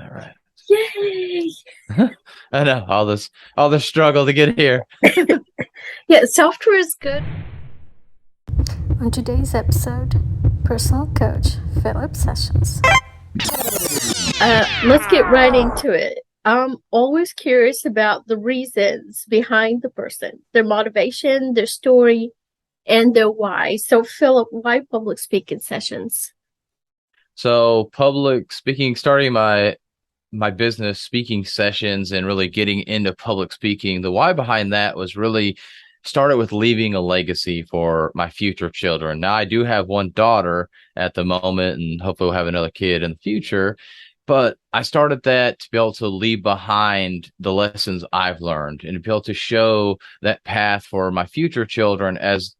All right. Yay! I know all this struggle to get here. Yeah, software is good. On today's episode, personal coach Philip Sessions. Let's get right into it. I'm always curious about the reasons behind the person, their motivation, their story, and their why. So, Philip, why public speaking sessions? So public speaking, starting my business speaking sessions and really getting into public speaking, the why behind that was really started with leaving a legacy for my future children. Now I do have one daughter at the moment and hopefully we'll have another kid in the future. But I started that to be able to leave behind the lessons I've learned and to be able to show that path for my future children as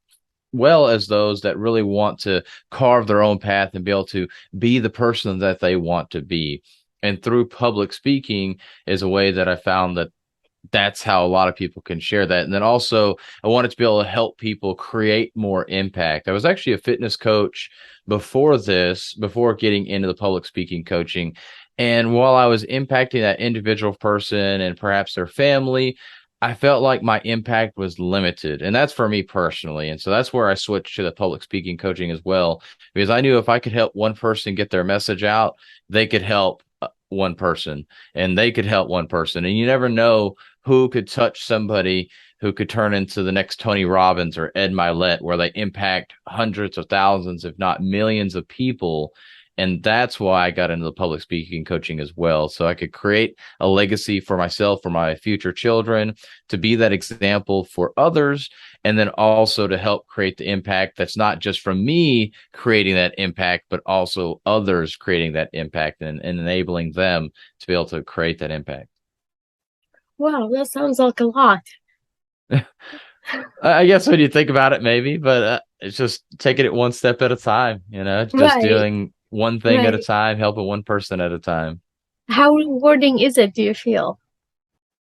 well as those that really want to carve their own path and be able to be the person that they want to be. And through public speaking is a way that I found that that's how a lot of people can share that. And then also, I wanted to be able to help people create more impact. I was actually a fitness coach before this, before getting into the public speaking coaching. And while I was impacting that individual person and perhaps their family, I felt like my impact was limited. And that's for me personally. And so that's where I switched to the public speaking coaching as well, because I knew if I could help one person get their message out, they could help one person and they could help one person. And you never know who could touch somebody who could turn into the next Tony Robbins or Ed Milet, where they impact hundreds of thousands, if not millions of people. And that's why I got into the public speaking coaching as well. So I could create a legacy for myself, for my future children, to be that example for others, and then also to help create the impact that's not just from me creating that impact, but also others creating that impact and enabling them to be able to create that impact. Wow, that sounds like a lot. I guess when you think about it, maybe, but it's just taking it one step at a time, just Right, doing one thing at a right. time, helping one person at a time. How rewarding is it, do you feel?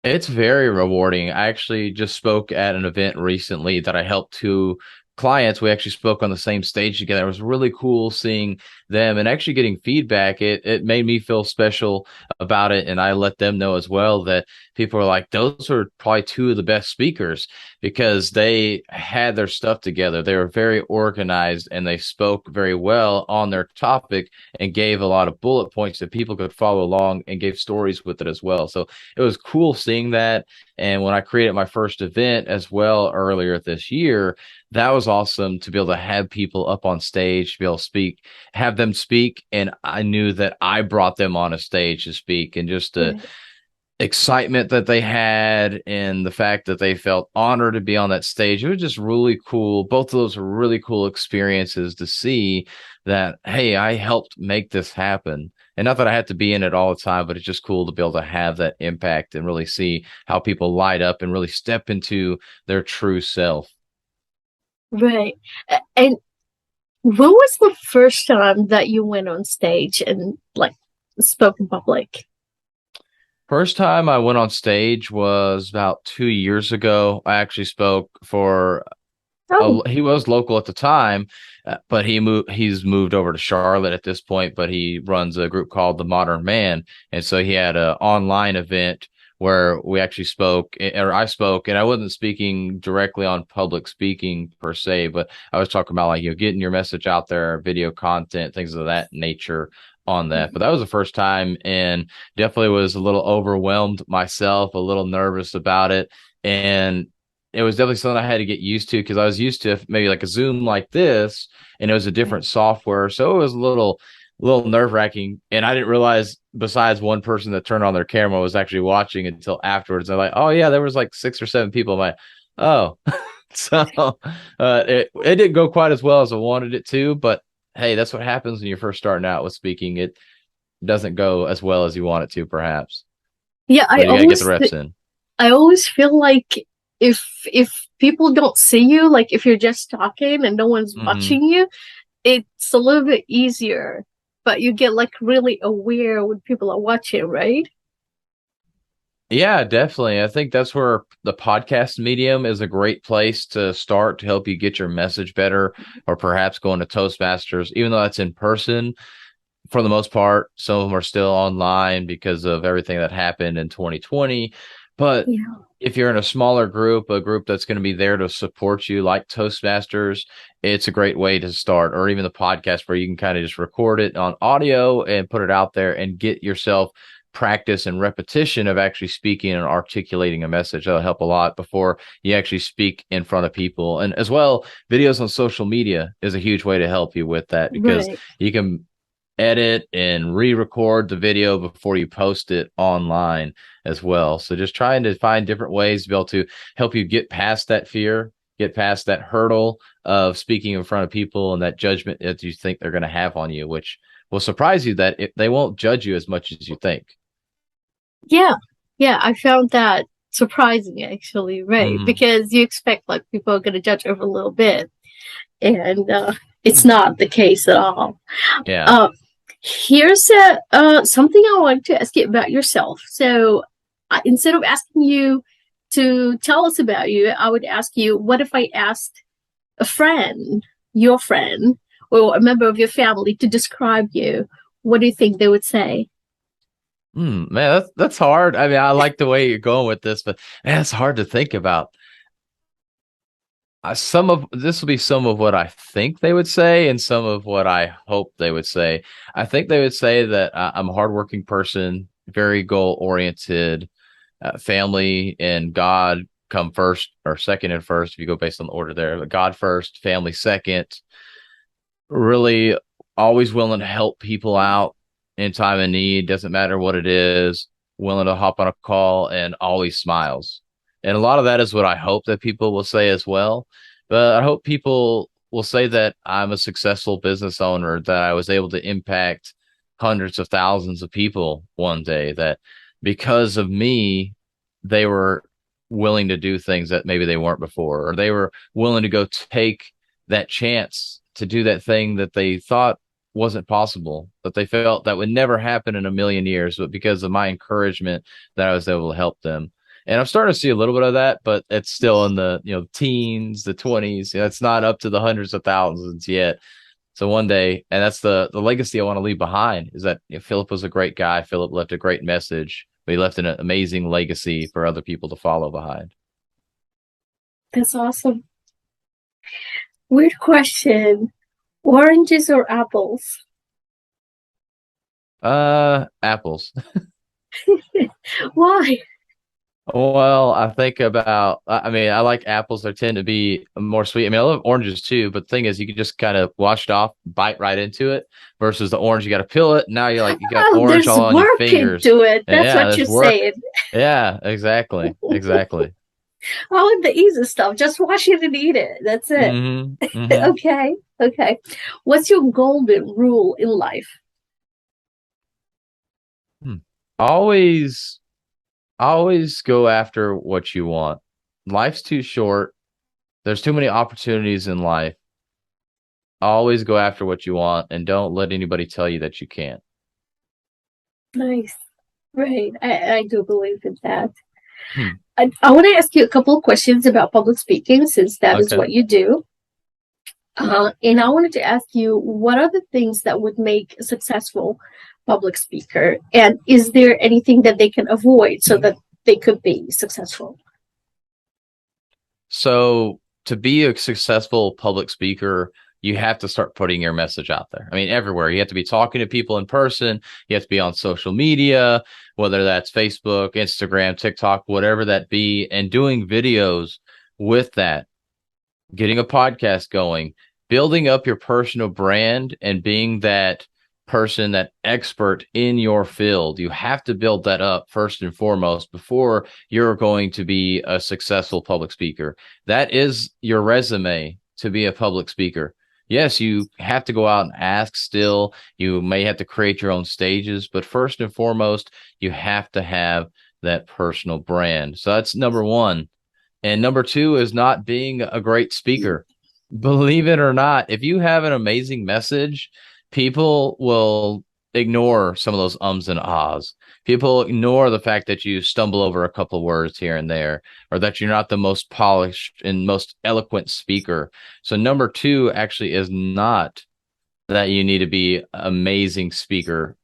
It's very rewarding. I actually just spoke at an event recently that I helped two clients. We actually spoke on the same stage together. It was really cool seeing them and actually getting feedback. It made me feel special about it. And I let them know as well that people are like, those are probably two of the best speakers because they had their stuff together. They were very organized and they spoke very well on their topic and gave a lot of bullet points that people could follow along and gave stories with it as well. So it was cool seeing that. And when I created my first event as well earlier this year, that was awesome to be able to have people up on stage, to be able to speak, have them speak. And I knew that I brought them on a stage to speak, and just the Right. excitement that they had and the fact that they felt honored to be on that stage. It was just really cool. Both of those were really cool experiences to see that, hey, I helped make this happen. And not that I had to be in it all the time, but it's just cool to be able to have that impact and really see how people light up and really step into their true self. Right. And when was the first time that you went on stage and like spoke in public? First time I went on stage was about 2 years ago. I actually spoke for Oh, he was local at the time, but he's moved over to Charlotte at this point, but he runs a group called The Modern Man. And so he had an online event where we actually spoke, or I spoke, and I wasn't speaking directly on public speaking per se, but I was talking about, like, getting your message out there, video content, things of that nature on that. But that was the first time, and definitely was a little overwhelmed myself, a little nervous about it. And it was definitely something I had to get used to, because I was used to maybe like a Zoom like this, and it was a different software. So it was a little nerve wracking. And I didn't realize besides one person that turned on their camera was actually watching until afterwards. I'm like, oh yeah, there was like 6 or 7 people. I'm like, oh, so it didn't go quite as well as I wanted it to, but hey, that's what happens when you're first starting out with speaking. It doesn't go as well as you want it to, perhaps, yeah. but you got to get the reps in. I always feel like if people don't see you, like if you're just talking and no one's Hmm. watching you, it's a little bit easier. But you get like really aware when people are watching, right? Yeah, definitely. I think that's where the podcast medium is a great place to start to help you get your message better, or perhaps going to Toastmasters, even though that's in person. for the most part. Some of them are still online because of everything that happened in 2020. But Yeah. if you're in a smaller group, a group that's going to be there to support you, like Toastmasters, it's a great way to start. Or even the podcast where you can kind of just record it on audio and put it out there and get yourself practice and repetition of actually speaking and articulating a message. That'll help a lot before you actually speak in front of people. And as well, videos on social media is a huge way to help you with that, because Right. you can edit and re-record the video before you post it online as well. So just trying to find different ways to be able to help you get past that fear, get past that hurdle of speaking in front of people and that judgment that you think they're going to have on you, which will surprise you that they won't judge you as much as you think. Yeah. Yeah. I found that surprising, actually. Right. Mm-hmm. Because you expect like people are going to judge over a little bit. And it's not the case at all. Yeah. Uh, here's something I want to ask you about yourself. So instead of asking you to tell us about you, I would ask you, what if I asked a friend, your friend, or a member of your family to describe you? What do you think they would say? Man, that's hard. I mean, I like the way you're going with this, but man, it's hard to think about. Some of this will be some of what I think they would say, and some of what I hope they would say. I think they would say that I'm a hardworking person, very goal oriented, family and God come first or second and first, if you go based on the order there. But God first, family second, really always willing to help people out in time of need, doesn't matter what it is, willing to hop on a call and always smiles. And a lot of that is what I hope that people will say as well. But I hope people will say that I'm a successful business owner, that I was able to impact hundreds of thousands of people one day, that because of me, they were willing to do things that maybe they weren't before, or they were willing to go take that chance to do that thing that they thought wasn't possible, that they felt that would never happen in a million years, but because of my encouragement, that I was able to help them. And I'm starting to see a little bit of that, but it's still in the teens, the 20s. It's not up to the hundreds of thousands yet. So one day, and that's the legacy I want to leave behind, is that Philip was a great guy. Philip left a great message, but he left an amazing legacy for other people to follow behind. That's awesome. Weird question. Oranges or apples? Apples. Why? Well, I think about, I mean, I like apples. They tend to be more sweet. I mean, I love oranges too, but the thing is, you can just kind of wash it off, bite right into it, versus the orange, you got to peel it. Now you got Oh, orange there's all on your work fingers. into it. And That's yeah, what there's you're work. saying. Yeah, exactly. Exactly. I like the easy stuff. Just wash it and eat it. That's it. Mm-hmm. Mm-hmm. Okay. Okay. What's your golden rule in life? Hmm. Always, always go after what you want. Life's too short. There's too many opportunities in life. Always go after what you want and don't let anybody tell you that you can't. Nice. Right. I do believe in that. Hmm. I want to ask you a couple of questions about public speaking, since that is Okay. what you do. And I wanted to ask you, what are the things that would make a successful public speaker? And is there anything that they can avoid so that they could be successful? So to be a successful public speaker, you have to start putting your message out there. I mean, everywhere. You have to be talking to people in person. You have to be on social media, whether that's Facebook, Instagram, TikTok, whatever that be, and doing videos with that, getting a podcast going, building up your personal brand and being that person, that expert in your field. You have to build that up first and foremost before you're going to be a successful public speaker. That is your resume to be a public speaker. Yes, you have to go out and ask still. You may have to create your own stages, but first and foremost, you have to have that personal brand. So that's number one. And number two is not being a great speaker. Believe it or not, if you have an amazing message, people will ignore some of those ums and ahs. People ignore the fact that you stumble over a couple of words here and there, or that you're not the most polished and most eloquent speaker. So number two actually is not that you need to be an amazing speaker.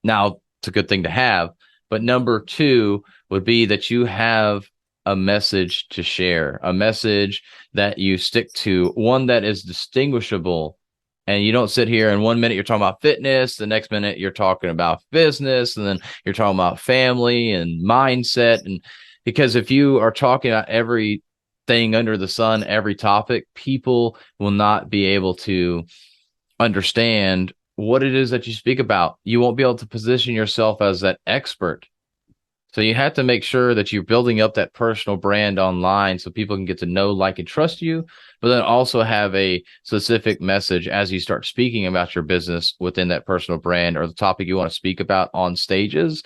Now, it's a good thing to have, but number two would be that you have a message to share, a message that you stick to, one that is distinguishable. And you don't sit here and 1 minute you're talking about fitness, the next minute you're talking about business, and then you're talking about family and mindset. And because if you are talking about everything under the sun, every topic, people will not be able to understand what it is that you speak about. You won't be able to position yourself as that expert. So you have to make sure that you're building up that personal brand online so people can get to know, like, and trust you, but then also have a specific message as you start speaking about your business within that personal brand or the topic you want to speak about on stages.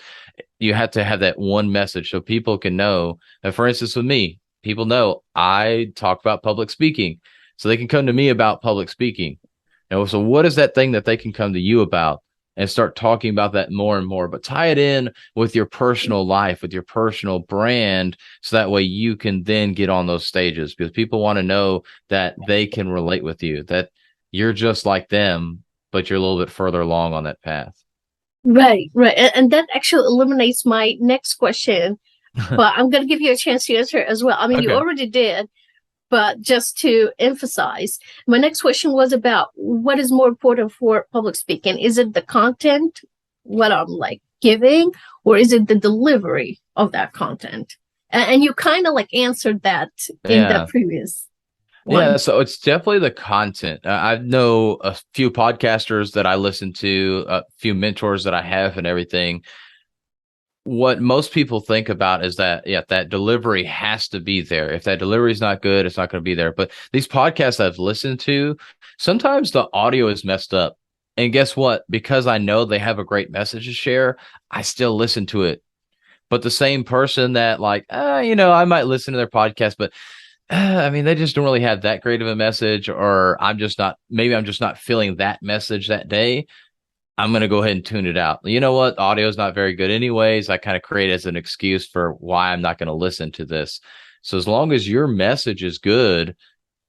You have to have that one message so people can know that, for instance, with me, people know I talk about public speaking, so they can come to me about public speaking. So what is that thing that they can come to you about and start talking about that more and more, but tie it in with your personal life, with your personal brand. So that way you can then get on those stages because people want to know that they can relate with you, that you're just like them, but you're a little bit further along on that path. Right, right. And that actually eliminates my next question, but I'm going to give you a chance to answer as well. I mean, you Okay. already did, but just to emphasize, my next question was about what is more important for public speaking. Is it the content, what I'm like giving, or is it the delivery of that content? And you kind of like answered that in the Yeah. previous Yeah, one. so it's definitely the content. I know a few podcasters that I listen to, a few mentors that I have and everything. What most people think about is that, yeah, that delivery has to be there. If that delivery is not good, it's not going to be there. But these podcasts I've listened to, sometimes the audio is messed up. And guess what? Because I know they have a great message to share, I still listen to it. But the same person that, like, I might listen to their podcast, but I mean, they just don't really have that great of a message, or maybe I'm just not feeling that message that day. I'm going to go ahead and tune it out. You know what? Audio is not very good anyways. I kind of create it as an excuse for why I'm not going to listen to this. So as long as your message is good,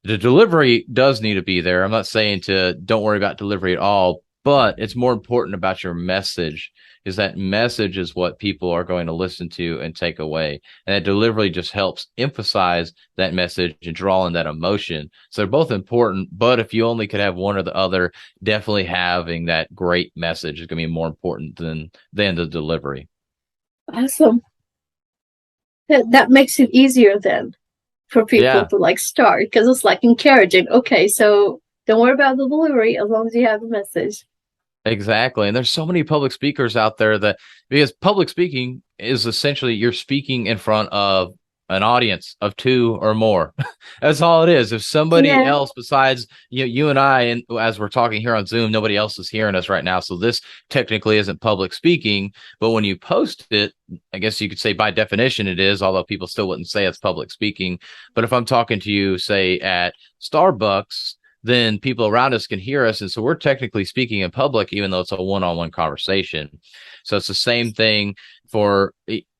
the delivery does need to be there. I'm not saying to don't worry about delivery at all, but it's more important about your message, is that message is what people are going to listen to and take away. And that delivery just helps emphasize that message and draw in that emotion. So they're both important, but if you only could have one or the other, definitely having that great message is going to be more important than the delivery. Awesome. That makes it easier then for people Yeah. to like start because it's like encouraging. Okay, so don't worry about the delivery as long as you have a message. Exactly. And there's so many public speakers out there that, because public speaking is essentially you're speaking in front of an audience of two or more. That's all it is. If somebody Yeah. else besides you and I, and as we're talking here on Zoom, nobody else is hearing us right now. So this technically isn't public speaking, but when you post it, I guess you could say by definition it is, although people still wouldn't say it's public speaking. But if I'm talking to you, say at Starbucks, then people around us can hear us. And so we're technically speaking in public, even though it's a one-on-one conversation. So it's the same thing for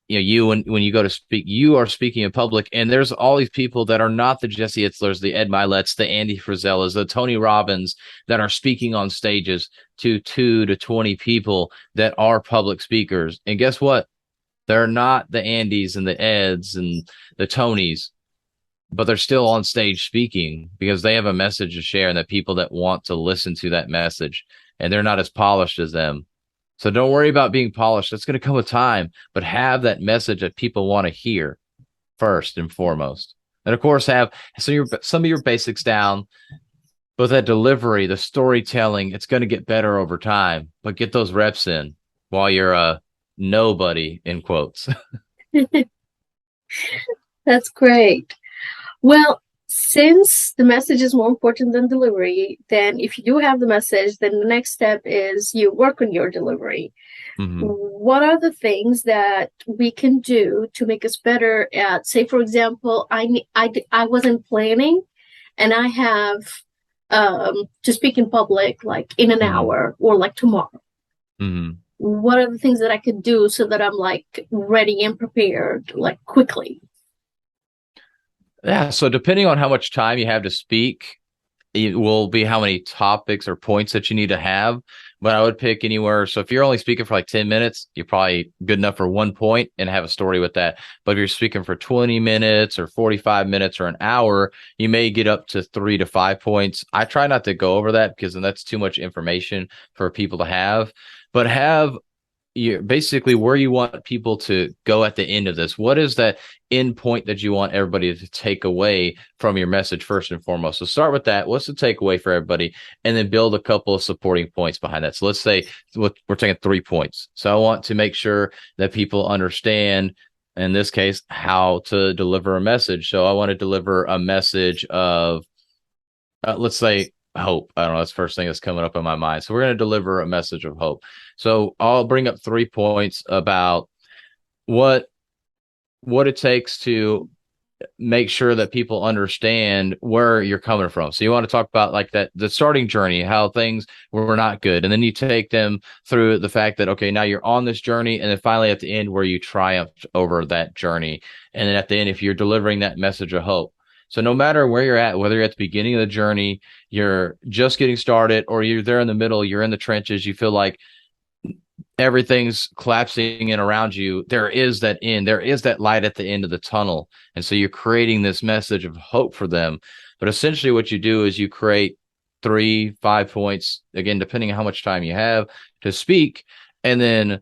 you when you go to speak, you are speaking in public, and there's all these people that are not the Jesse Itzlers, the Ed Miletts, the Andy Frizellas, the Tony Robbins that are speaking on stages to 2 to 20 people that are public speakers. And guess what? They're not the Andys and the Eds and the Tonys, but they're still on stage speaking because they have a message to share and the people that want to listen to that message, and they're not as polished as them. So don't worry about being polished. That's going to come with time, but have that message that people want to hear first and foremost. And of course, have some of your basics down, but that delivery, the storytelling, it's going to get better over time, but get those reps in while you're a nobody in quotes. That's great. Well, since the message is more important than delivery, then if you do have the message, then the next step is you work on your delivery. Mm-hmm. What are the things that we can do to make us better at, say, for example, I wasn't planning and I have to speak in public like in an Mm-hmm. hour or like tomorrow. Mm-hmm. What are the things that I could do so that I'm like ready and prepared like quickly? Yeah. So depending on how much time you have to speak, it will be how many topics or points that you need to have. But I would pick anywhere. So if you're only speaking for like 10 minutes, you're probably good enough for 1 point and have a story with that. But if you're speaking for 20 minutes or 45 minutes or an hour, you may get up to 3 to 5 points. I try not to go over that because then that's too much information for people to have. But have you basically where you want people to go at the end of this. What is that end point that you want everybody to take away from your message first and foremost? So start with that. What's the takeaway for everybody? And then build a couple of supporting points behind that. So let's say we're taking 3 points. So I want to make sure that people understand, in this case, how to deliver a message. So I want to deliver a message of, let's say, hope. I don't know. That's the first thing that's coming up in my mind. So we're going to deliver a message of hope. So I'll bring up 3 points about what it takes to make sure that people understand where you're coming from. So you want to talk about like that, the starting journey, how things were not good. And then you take them through the fact that, okay, now you're on this journey. And then finally at the end where you triumphed over that journey. And then at the end, if you're delivering that message of hope. So no matter where you're at, whether you're at the beginning of the journey, you're just getting started, or you're there in the middle, you're in the trenches, you feel like everything's collapsing in around you, there is that end, there is that light at the end of the tunnel. And so you're creating this message of hope for them. But essentially what you do is you create 3, 5 points, again, depending on how much time you have to speak, and then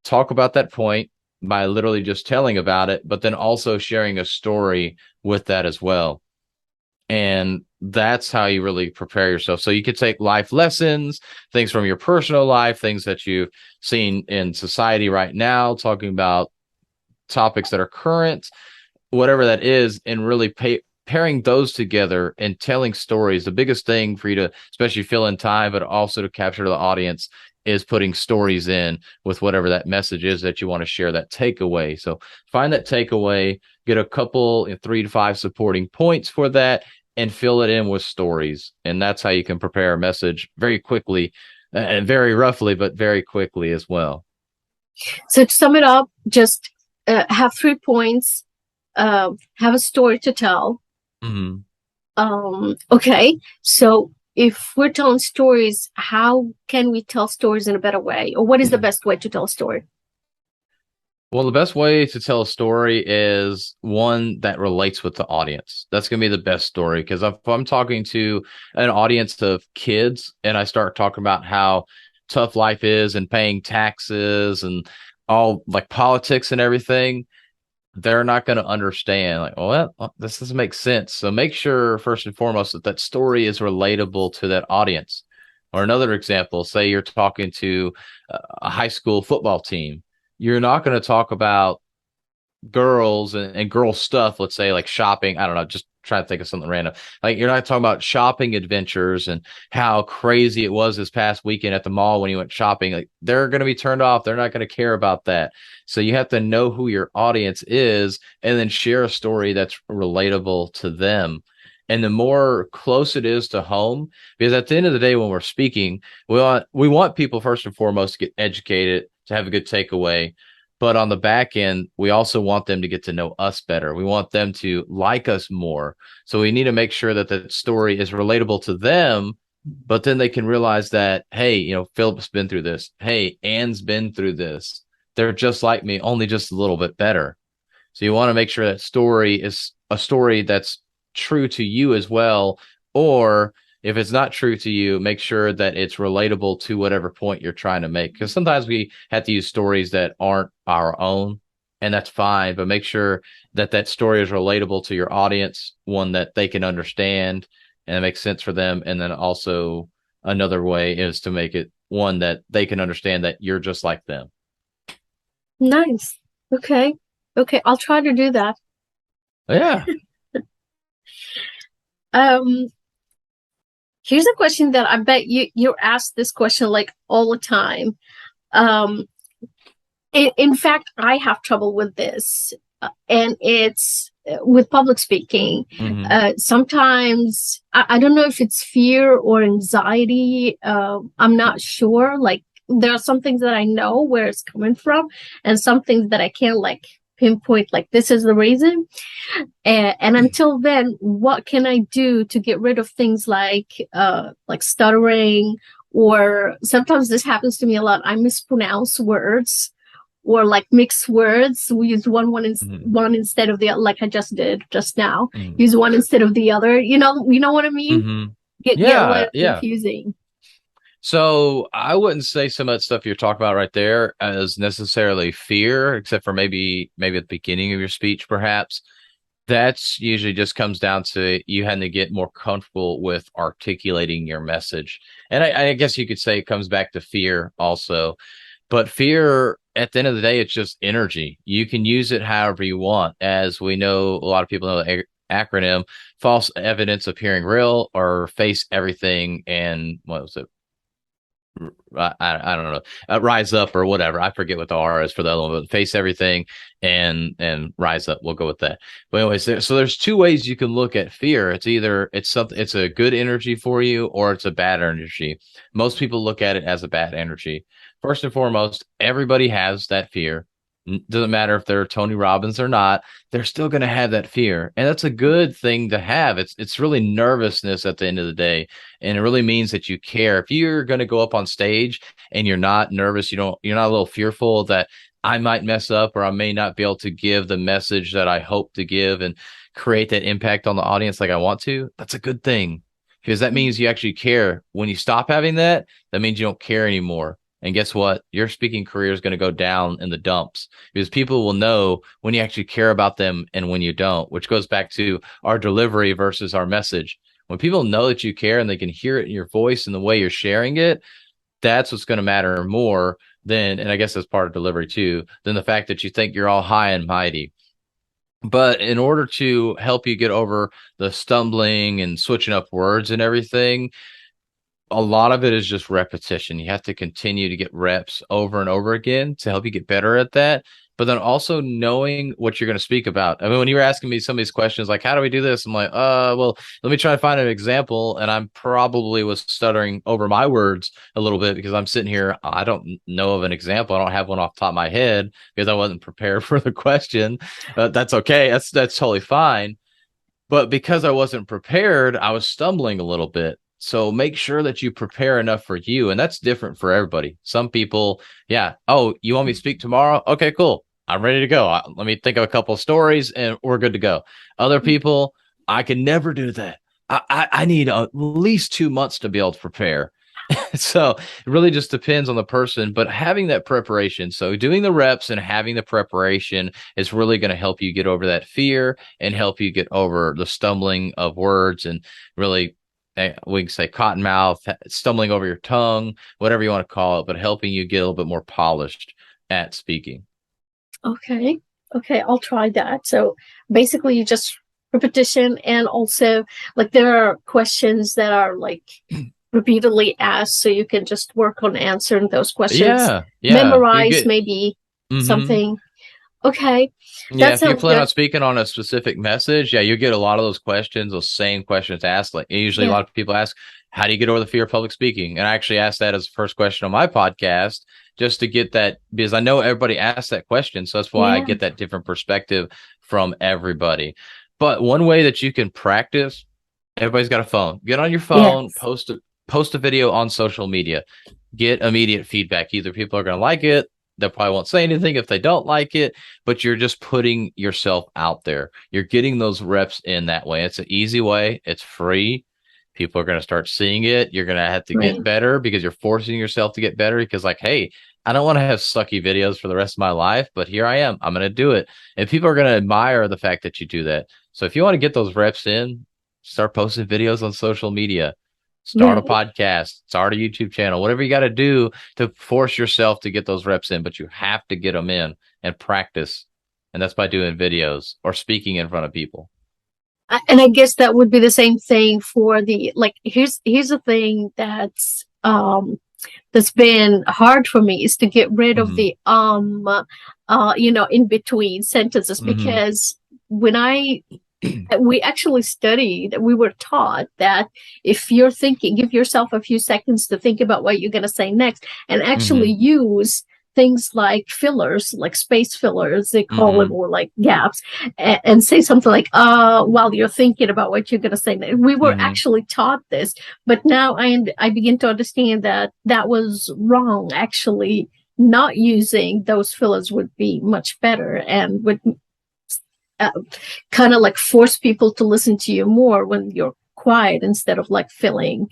talk about that point by literally just telling about it, but then also sharing a story with that as well. And that's how you really prepare yourself. So you could take life lessons, things from your personal life, things that you've seen in society right now, talking about topics that are current, whatever that is, and really pairing those together and telling stories. The biggest thing for you to, especially fill in time, but also to capture the audience, is putting stories in with whatever that message is that you want to share, that takeaway. So find that takeaway, get a couple, 3 to 5 supporting points for that, and fill it in with stories. And that's how you can prepare a message very quickly and very roughly, but very quickly as well. So to sum it up, just have 3 points, have a story to tell. Mm-hmm. Okay, so if we're telling stories, how can we tell stories in a better way? Or what is the best way to tell a story? Well, the best way to tell a story is one that relates with the audience. That's going to be the best story, because if I'm talking to an audience of kids and I start talking about how tough life is and paying taxes and all like politics and everything, they're not going to understand. Like, well, this doesn't make sense. So make sure first and foremost that that story is relatable to that audience. Or another example, say you're talking to a high school football team. You're not going to talk about girls and girl stuff, let's say like shopping. I don't know, just trying to think of something random. Like you're not talking about shopping adventures and how crazy it was this past weekend at the mall when you went shopping. Like they're going to be turned off. They're not going to care about that. So you have to know who your audience is and then share a story that's relatable to them. And the more close it is to home, because at the end of the day, when we're speaking, we want people first and foremost to get educated, to have a good takeaway. But on the back end, we also want them to get to know us better. We want them to like us more. So we need to make sure that the story is relatable to them, but then they can realize that, hey, Philip's been through this. Hey, Anne's been through this. They're just like me, only just a little bit better. So you want to make sure that story is a story that's true to you as well. Or if it's not true to you, make sure that it's relatable to whatever point you're trying to make. Because sometimes we have to use stories that aren't our own, and that's fine. But make sure that that story is relatable to your audience, one that they can understand and it makes sense for them. And then also another way is to make it one that they can understand that you're just like them. Nice. Okay. I'll try to do that. Yeah. Here's a question that I bet you're asked this question like all the time. In fact, I have trouble with this, and it's with public speaking. Mm-hmm. Sometimes I don't know if it's fear or anxiety. I'm not sure. Like there are some things that I know where it's coming from, and some things that I can't like pinpoint like this is the reason. And until then, what can I do to get rid of things like stuttering, or sometimes this happens to me a lot. I mispronounce words or like mixed words. We use one instead of the other, like I just did just now. Use one instead of the other. You know what I mean? Get a little confusing. So I wouldn't say some of that stuff you're talking about right there as necessarily fear, except for maybe at the beginning of your speech, perhaps. That's usually just comes down to you having to get more comfortable with articulating your message. And I guess you could say it comes back to fear also. But fear, at the end of the day, it's just energy. You can use it however you want. As we know, a lot of people know the acronym, false evidence appearing real, or face everything and what was it? I don't know, rise up or whatever. I forget what the R is for the other one, but face everything and rise up. We'll go with that. But anyways, so there's two ways you can look at fear. It's either it's a good energy for you, or it's a bad energy. Most people look at it as a bad energy. First and foremost, everybody has that fear. Doesn't matter if they're Tony Robbins or not, they're still going to have that fear. And that's a good thing to have. It's really nervousness at the end of the day. And it really means that you care. If you're going to go up on stage and you're not nervous, you're not a little fearful that I might mess up or I may not be able to give the message that I hope to give and create that impact on the audience like I want to, that's a good thing, because that means you actually care. When you stop having that, that means you don't care anymore. And guess what? Your speaking career is going to go down in the dumps, because people will know when you actually care about them and when you don't, which goes back to our delivery versus our message. When people know that you care and they can hear it in your voice and the way you're sharing it, that's what's going to matter more than, and I guess that's part of delivery too, than the fact that you think you're all high and mighty. But in order to help you get over the stumbling and switching up words and everything, a lot of it is just repetition. You have to continue to get reps over and over again to help you get better at that. But then also knowing what you're going to speak about. I mean, when you were asking me some of these questions, like, how do we do this? I'm like, well, let me try to find an example. And I'm probably was stuttering over my words a little bit because I'm sitting here. I don't know of an example. I don't have one off the top of my head because I wasn't prepared for the question. That's okay. That's totally fine. But because I wasn't prepared, I was stumbling a little bit. So make sure that you prepare enough for you. And that's different for everybody. Some people, oh, you want me to speak tomorrow? Okay, cool. I'm ready to go. Let me think of a couple of stories and we're good to go. Other people, I can never do that. I need at least 2 months to be able to prepare. So it really just depends on the person, but having that preparation. So doing the reps and having the preparation is really going to help you get over that fear and help you get over the stumbling of words and really, we can say cottonmouth, stumbling over your tongue, whatever you want to call it, but helping you get a little bit more polished at speaking. Okay, I'll try that. So basically, you just repetition, and also like there are questions that are like repeatedly asked, so you can just work on answering those questions. Memorize maybe something. Okay. If you plan on speaking on a specific message, you get a lot of those questions, those same questions asked. Like usually a lot of people ask, how do you get over the fear of public speaking? And I actually asked that as the first question on my podcast, just to get that, because I know everybody asks that question. So that's why I get that different perspective from everybody. But one way that you can practice, everybody's got a phone. Get on your phone, post a video on social media, get immediate feedback. Either people are going to like it, they probably won't say anything if they don't like it, but you're just putting yourself out there. You're getting those reps in that way. It's an easy way. It's free. People are going to start seeing it. You're going to have to get better because you're forcing yourself to get better because like, hey, I don't want to have sucky videos for the rest of my life, but here I am. I'm going to do it. And people are going to admire the fact that you do that. So if you want to get those reps in, start posting videos on social media. Start a podcast, start a YouTube channel, whatever you got to do to force yourself to get those reps in, but you have to get them in and practice. And that's by doing videos or speaking in front of people. And I guess that would be the same thing for the, like, here's the thing that's been hard for me is to get rid of the, in between sentences, because when we actually studied, we were taught that if you're thinking, give yourself a few seconds to think about what you're going to say next and actually use things like fillers, like space fillers, they call them, Mm-hmm. or like gaps, and say something like, while you're thinking about what you're going to say. We were Mm-hmm. actually taught this, but now I begin to understand that that was wrong. Actually, not using those fillers would be much better and would uh, kind of like force people to listen to you more when you're quiet, instead of like filling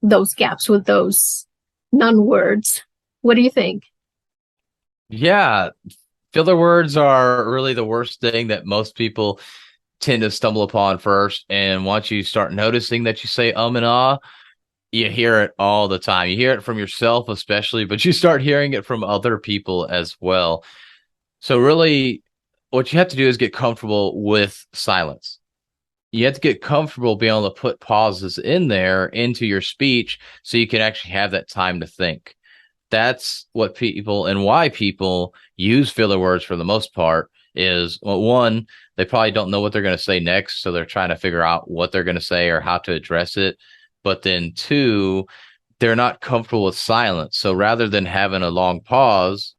those gaps with those non-words. What do you think? Yeah, filler words are really the worst thing that most people tend to stumble upon first. And once you start noticing that you say and ah, you hear it all the time. You hear it from yourself, especially, but you start hearing it from other people as well. So, really, what you have to do is get comfortable with silence. You have to get comfortable being able to put pauses in there into your speech so you can actually have that time to think. That's what people and why people use filler words for the most part is, well, one, they probably don't know what they're going to say next, so they're trying to figure out what they're going to say or how to address it. But then two, they're not comfortable with silence. So rather than having a long pause,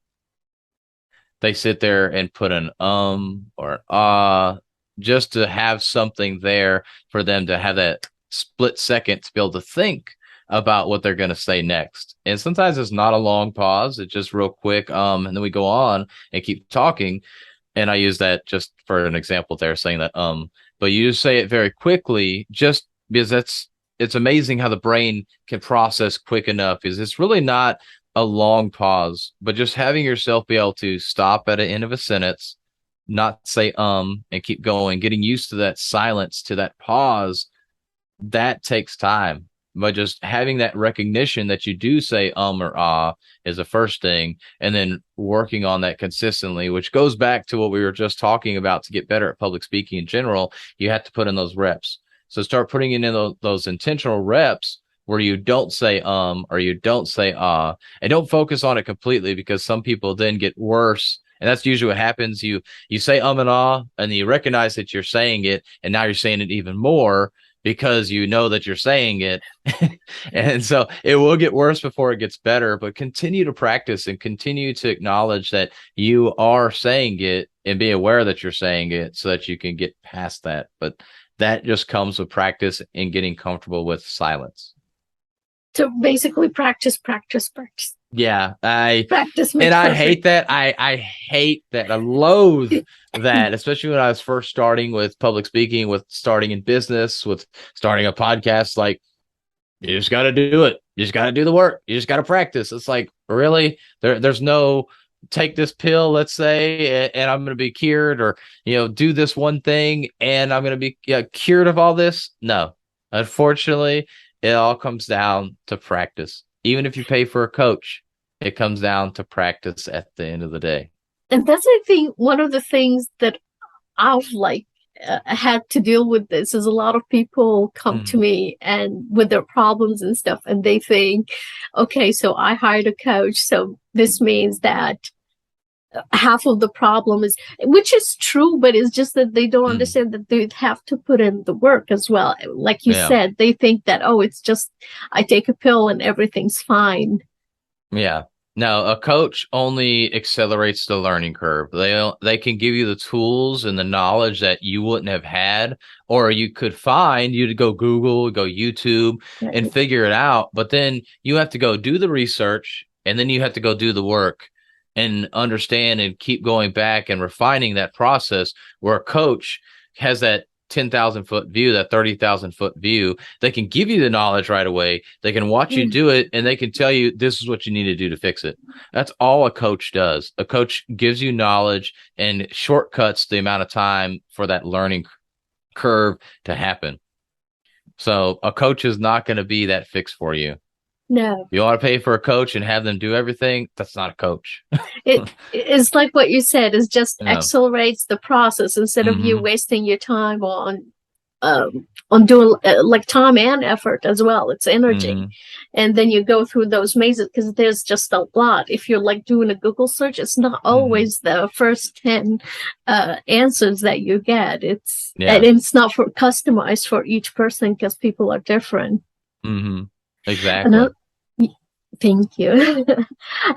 they sit there and put an or an just to have something there for them to have that split second to be able to think about what they're going to say next. And sometimes it's not a long pause, it's just real quick, and then we go on and keep talking. And I use that just for an example there, saying that but you just say it very quickly, just because it's amazing how the brain can process quick enough. Is it's really not a long pause, but just having yourself be able to stop at the end of a sentence, not say and keep going, getting used to that silence, to that pause, that takes time. But just having that recognition that you do say or ah is the first thing, and then working on that consistently, which goes back to what we were just talking about. To get better at public speaking in general, you have to put in those reps. So start putting in those intentional reps where you don't say or you don't say ah, and don't focus on it completely, because some people then get worse. And that's usually what happens. You say and ah, and you recognize that you're saying it, and now you're saying it even more because you know that you're saying it. And so it will get worse before it gets better, but continue to practice and continue to acknowledge that you are saying it and be aware that you're saying it so that you can get past that. But that just comes with practice and getting comfortable with silence. So basically, practice, practice, practice. Yeah, Practice and makes I perfect. hate that. I hate that. I loathe that, especially when I was first starting with public speaking, with starting in business, with starting a podcast. Like, you just got to do it. You just got to do the work. You just got to practice. It's like, really? There's no take this pill, let's say, and I'm going to be cured, or, do this one thing and I'm going to be cured of all this. No, unfortunately, it all comes down to practice. Even if you pay for a coach, it comes down to practice at the end of the day. And that's, I think, one of the things that I've had to deal with. This is a lot of people come to me and with their problems and stuff, and they think, okay, so I hired a coach, so this means that half of the problem is, which is true, but it's just that they don't understand that they have to put in the work as well. Like you said, they think that, oh, it's just I take a pill and everything's fine. Yeah. No, a coach only accelerates the learning curve. They can give you the tools and the knowledge that you wouldn't have had, or you could find. You to go Google, go YouTube, and figure it out. But then you have to go do the research, and then you have to go do the work and understand and keep going back and refining that process, where a coach has that 10,000 foot view, that 30,000 foot view. They can give you the knowledge right away. They can watch you do it, and they can tell you this is what you need to do to fix it. That's all a coach does. A coach gives you knowledge and shortcuts the amount of time for that learning curve to happen. So a coach is not going to be that fix for you. No. You want to pay for a coach and have them do everything? That's not a coach. It's like what you said, is just accelerates the process, instead of you wasting your time on doing like time and effort as well. It's energy. And then you go through those mazes because there's just a lot. If you're like doing a Google search, it's not always the first 10 answers that you get. And it's not customized for each person because people are different. Exactly. Thank you.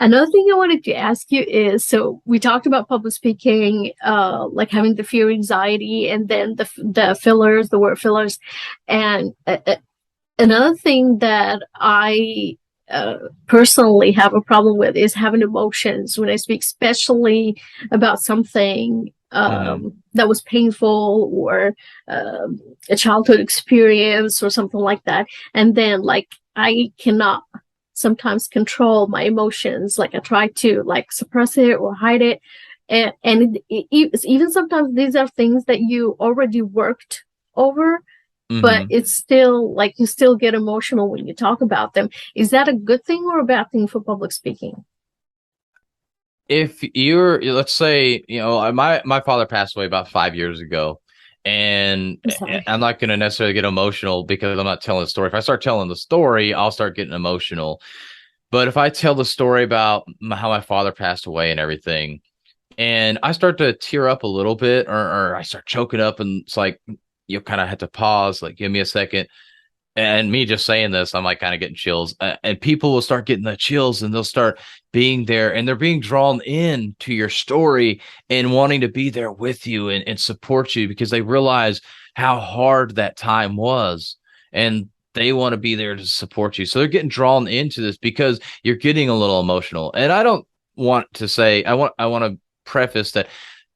Another thing I wanted to ask you is, so we talked about public speaking, like having the fear, anxiety, and then the fillers, the word fillers, and another thing that I personally have a problem with is having emotions when I speak, especially about something that was painful or a childhood experience or something like that. And then, like, I cannot sometimes control my emotions. Like, I try to like suppress it or hide it. Even sometimes these are things that you already worked over, but it's still like you still get emotional when you talk about them. Is that a good thing or a bad thing for public speaking? If let's say, my father passed away about 5 years ago, and I'm sorry. I'm not going to necessarily get emotional because I'm not telling the story. If I start telling the story, I'll start getting emotional. But if I tell the story about how my father passed away and everything, and I start to tear up a little bit, or I start choking up, and it's like you kind of have to pause, like, give me a second. And me just saying this, I'm like kind of getting chills. And people will start getting the chills, and they'll start being there, and they're being drawn in to your story and wanting to be there with you and support you because they realize how hard that time was. And they want to be there to support you. So they're getting drawn into this because you're getting a little emotional. And I don't want to say, I want to preface that,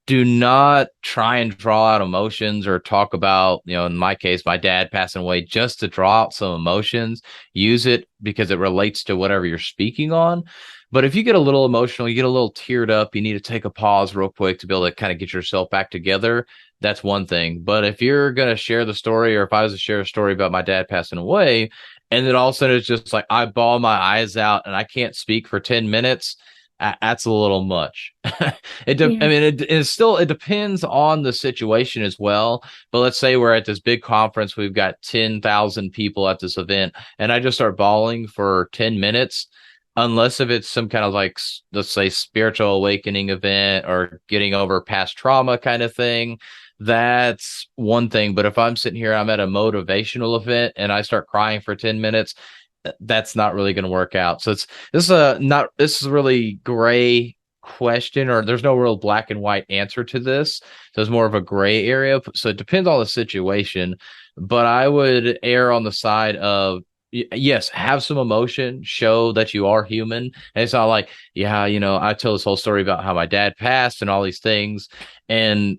do not try and draw out emotions or talk about, in my case, my dad passing away, just to draw out some emotions. Use it because it relates to whatever you're speaking on. But if you get a little emotional, you get a little teared up, you need to take a pause real quick to be able to kind of get yourself back together. That's one thing. But if you're going to share the story, or if I was to share a story about my dad passing away, and then all of a sudden it's just like I bawl my eyes out and I can't speak for 10 minutes, that's a little much. I mean, it depends on the situation as well. But let's say we're at this big conference, we've got 10,000 people at this event, and I just start bawling for 10 minutes, unless if it's some kind of like, let's say, spiritual awakening event or getting over past trauma kind of thing. That's one thing. But if I'm sitting here, I'm at a motivational event and I start crying for 10 minutes, that's not really going to work out. So this is a really gray question, or there's no real black and white answer to this. So it's more of a gray area. So it depends on the situation, but I would err on the side of, yes, have some emotion, show that you are human. And it's not like, yeah, I tell this whole story about how my dad passed and all these things and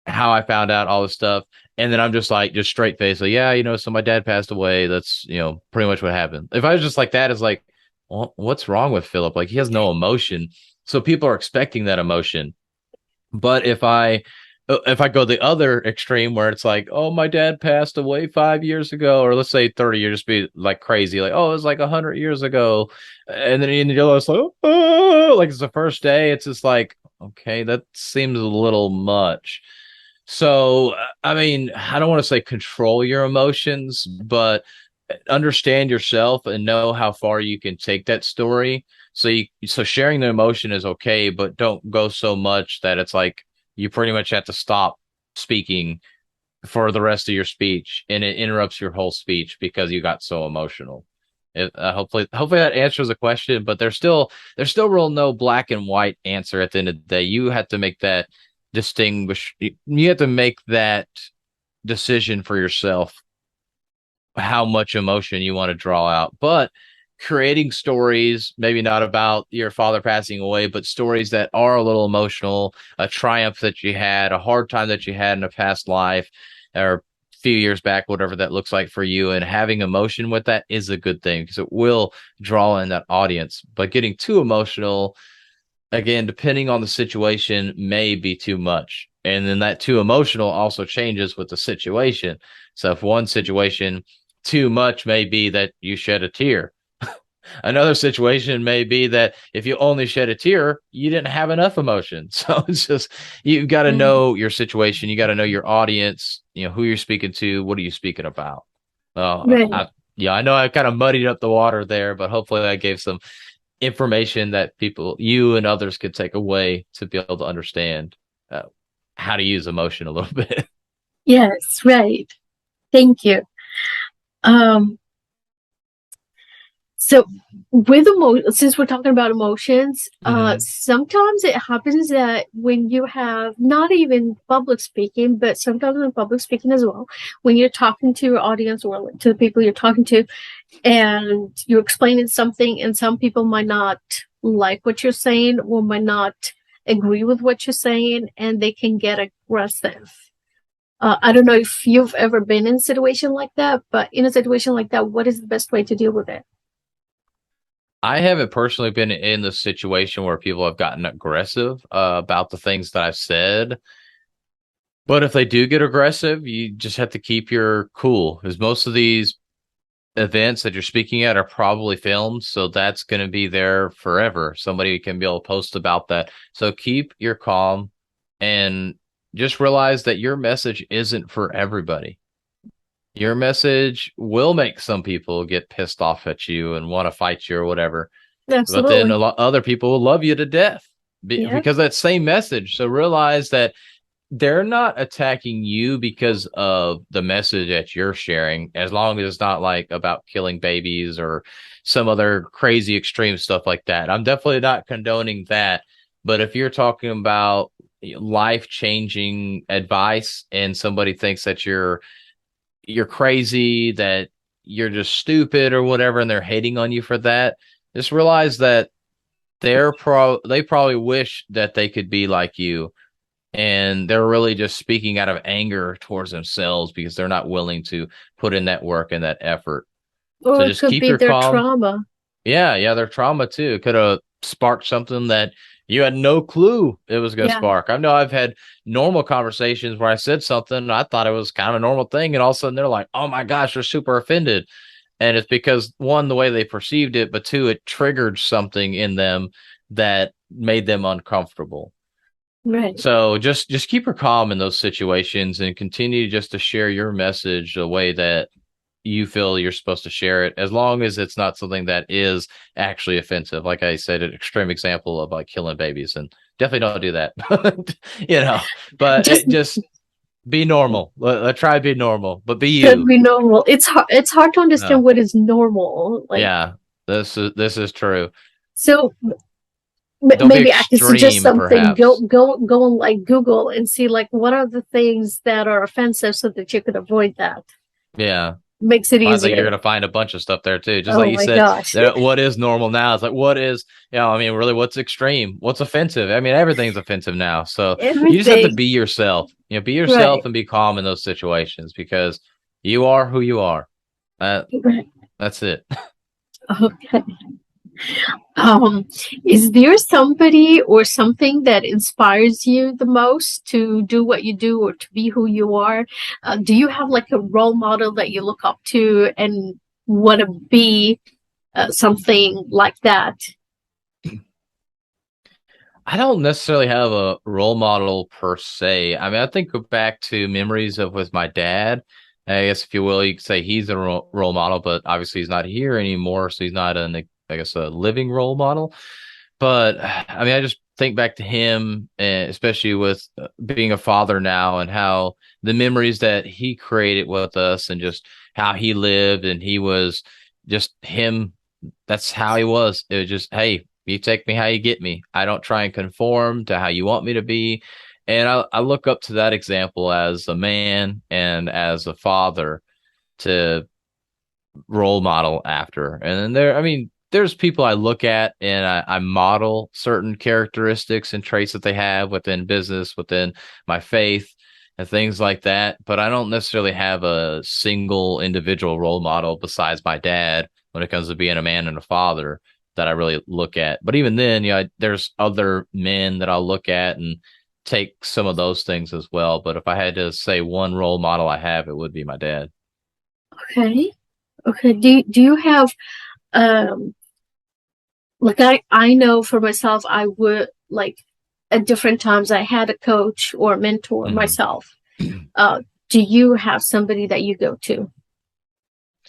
how I found out all this stuff. And then I'm just like, just straight face, like, yeah, so my dad passed away. That's, pretty much what happened. If I was just like that, it's like, well, what's wrong with Philip? Like, he has no emotion. So people are expecting that emotion. But if I go the other extreme where it's like, oh, my dad passed away 5 years ago, or let's say 30 years, just be like crazy, like, oh, it was like 100 years ago. And then you're just like, oh, like it's the first day. It's just like, okay, that seems a little much. So, I mean, I don't want to say control your emotions, but understand yourself and know how far you can take that story. So sharing the emotion is okay, but don't go so much that it's like you pretty much have to stop speaking for the rest of your speech, and it interrupts your whole speech because you got so emotional. Hopefully that answers the question, but there's still real no black and white answer at the end of the day. You have to make that distinguish. You have to make that decision for yourself, how much emotion you want to draw out. But creating stories, maybe not about your father passing away, but stories that are a little emotional, a triumph that you had, a hard time that you had in a past life or a few years back, whatever that looks like for you, and having emotion with that is a good thing because it will draw in that audience. But getting too emotional, again, depending on the situation, may be too much. And then that too emotional also changes with the situation. So if one situation, too much may be that you shed a tear. Another situation may be that if you only shed a tear, you didn't have enough emotion. So it's just, you've got to know your situation. You got to know your audience, who you're speaking to. What are you speaking about? Right. I know I kind of muddied up the water there, but hopefully I gave some information that you and others could take away to be able to understand how to use emotion a little bit. Yes, right. Thank you. Um, So since we're talking about emotions, sometimes it happens that when you have not even public speaking, but sometimes in public speaking as well, when you're talking to your audience or to the people you're talking to, and you're explaining something, and some people might not like what you're saying or might not agree with what you're saying, and they can get aggressive. I don't know if you've ever been in a situation like that, but in a situation like that, what is the best way to deal with it? I haven't personally been in the situation where people have gotten aggressive about the things that I've said. But if they do get aggressive, you just have to keep your cool, because most of these events that you're speaking at are probably filmed. So that's going to be there forever. Somebody can be able to post about that. So keep your calm and just realize that your message isn't for everybody. Your message will make some people get pissed off at you and want to fight you or whatever. But then Absolutely. other people will love you to death Yeah. because of that same message. So realize that they're not attacking you because of the message that you're sharing, as long as it's not like about killing babies or some other crazy extreme stuff like that. I'm definitely not condoning that. But if you're talking about life-changing advice and somebody thinks that you're crazy, that you're just stupid or whatever, and they're hating on you for that, just realize that they probably wish that they could be like you, and they're really just speaking out of anger towards themselves because they're not willing to put in that work and that effort. So Or it just could keep be your their calm. trauma. Yeah, their trauma too. It could have sparked something that you had no clue it was going to Yeah. spark. I know I've had normal conversations where I said something, I thought it was kind of a normal thing, and all of a sudden they're like, "Oh my gosh, they're super offended." And it's because, one, the way they perceived it, but two, it triggered something in them that made them uncomfortable. Right. So just keep her calm in those situations and continue just to share your message the way that you feel you're supposed to share it, as long as it's not something that is actually offensive. Like I said, an extreme example of like killing babies, and definitely don't do that. But Just just be normal. Try to be normal, but be should you. be normal. It's hard to No. understand what is normal. Like, Yeah, this is true. so Don't be maybe I can suggest extreme, something. perhaps. Go on like Google and see like what are the things that are offensive so that you could avoid that. Yeah. Makes it I think you're easier. gonna find a bunch of stuff there too. Just like Oh you my said, gosh. what is normal now? It's like, what is, I mean, really, what's extreme? What's offensive? I mean, everything's offensive now. So you just have to Everything. be yourself. Be yourself Right. and be calm in those situations, because you are who you are. Right. That's it. Okay. Um, is there somebody or something that inspires you the most to do what you do or to be who you are? Do you have like a role model that you look up to and want to be something like that? I don't necessarily have a role model per se. I mean, I think back to memories of with my dad. I guess, if you will, you could say he's a role model, but obviously he's not here anymore, so he's not I guess, a living role model. But I mean, I just think back to him, especially with being a father now, and how the memories that he created with us, and just how he lived, and he was just him. That's how he was. It was just, hey, you take me how you get me. I don't try and conform to how you want me to be. And I look up to that example as a man and as a father to role model after. And then I mean, there's people I look at and I model certain characteristics and traits that they have within business, within my faith, and things like that. But I don't necessarily have a single individual role model besides my dad when it comes to being a man and a father that I really look at. But even then, there's other men that I'll look at and take some of those things as well. But if I had to say one role model I have, it would be my dad. Okay. Okay. Do you have like I know for myself I would like at different times I had a coach or a mentor Mhm. myself. Do you have somebody that you go to?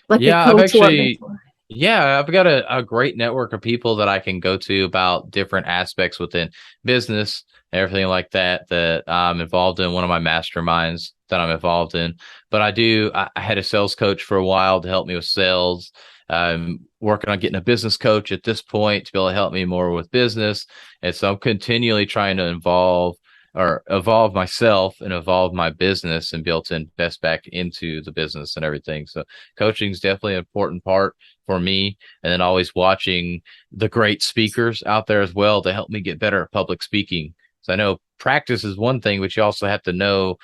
Like a Yeah, I've coach or a actually mentor? Yeah, I've got a great network of people that I can go to about different aspects within business, everything like that, that I'm involved in. One of my masterminds that I'm involved in. But I had a sales coach for a while to help me with sales. I'm working on getting a business coach at this point to be able to help me more with business. And so I'm continually trying to evolve myself and evolve my business and be able to invest back into the business and everything. So coaching is definitely an important part for me, and then always watching the great speakers out there as well to help me get better at public speaking. So I know practice is one thing, but you also have to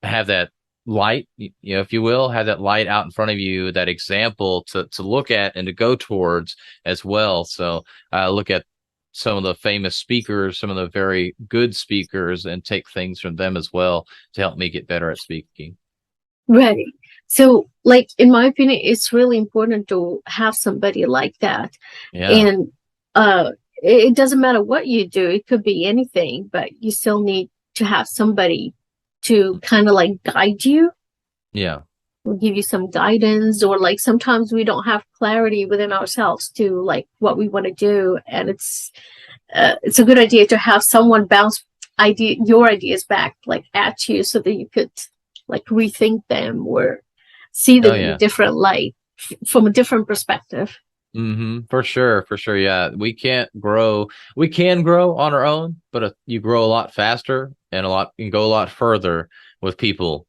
have that light, if you will, have that light out in front of you, that example to look at and to go towards as well. So I look at some of the famous speakers, some of the very good speakers, and take things from them as well to help me get better at speaking. Right. So, like, in my opinion, it's really important to have somebody like that. Yeah. And it doesn't matter what you do, it could be anything, but you still need to have somebody to kind of like guide you. Yeah. Or give you some guidance, or like sometimes we don't have clarity within ourselves to like what we want to do. And it's a good idea to have someone bounce your ideas back like at you so that you could like rethink them or see them in a different light from a different perspective. For sure. Yeah. We can grow on our own, but you grow a lot faster and you can go a lot further with people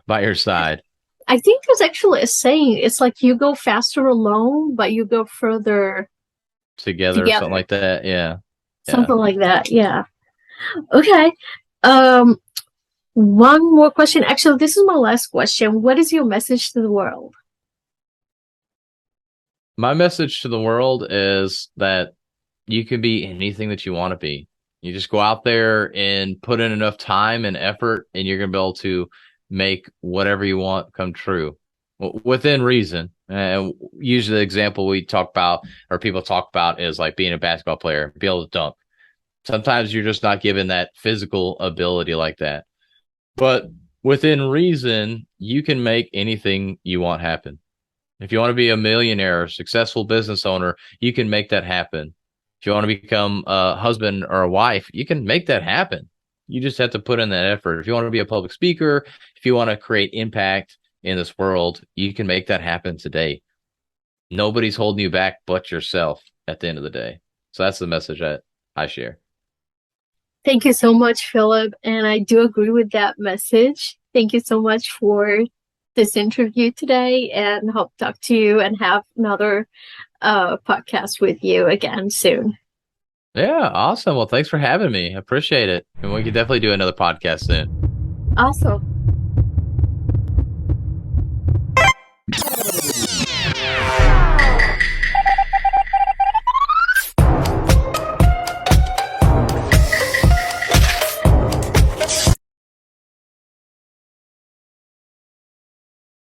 by your side. I think there's actually a saying, it's like you go faster alone, but you go further together. Something like that. Yeah. Something like that. Yeah. Okay. One more question. Actually, this is my last question. What is your message to the world? My message to the world is that you can be anything that you want to be. You just go out there and put in enough time and effort, and you're going to be able to make whatever you want come true within reason. And usually the example we talk about or people talk about is like being a basketball player, be able to dunk. Sometimes you're just not given that physical ability like that. But within reason, you can make anything you want happen. If you want to be a millionaire or successful business owner, you can make that happen. If you want to become a husband or a wife, you can make that happen. You just have to put in that effort. If you want to be a public speaker, if you want to create impact in this world, you can make that happen today. Nobody's holding you back but yourself at the end of the day. So that's the message that I share. Thank you so much, Philip. And I do agree with that message. Thank you so much for this interview today, and hope to talk to you and have another podcast with you again soon. Yeah, awesome. Well, thanks for having me. I appreciate it. And we can definitely do another podcast soon. Awesome.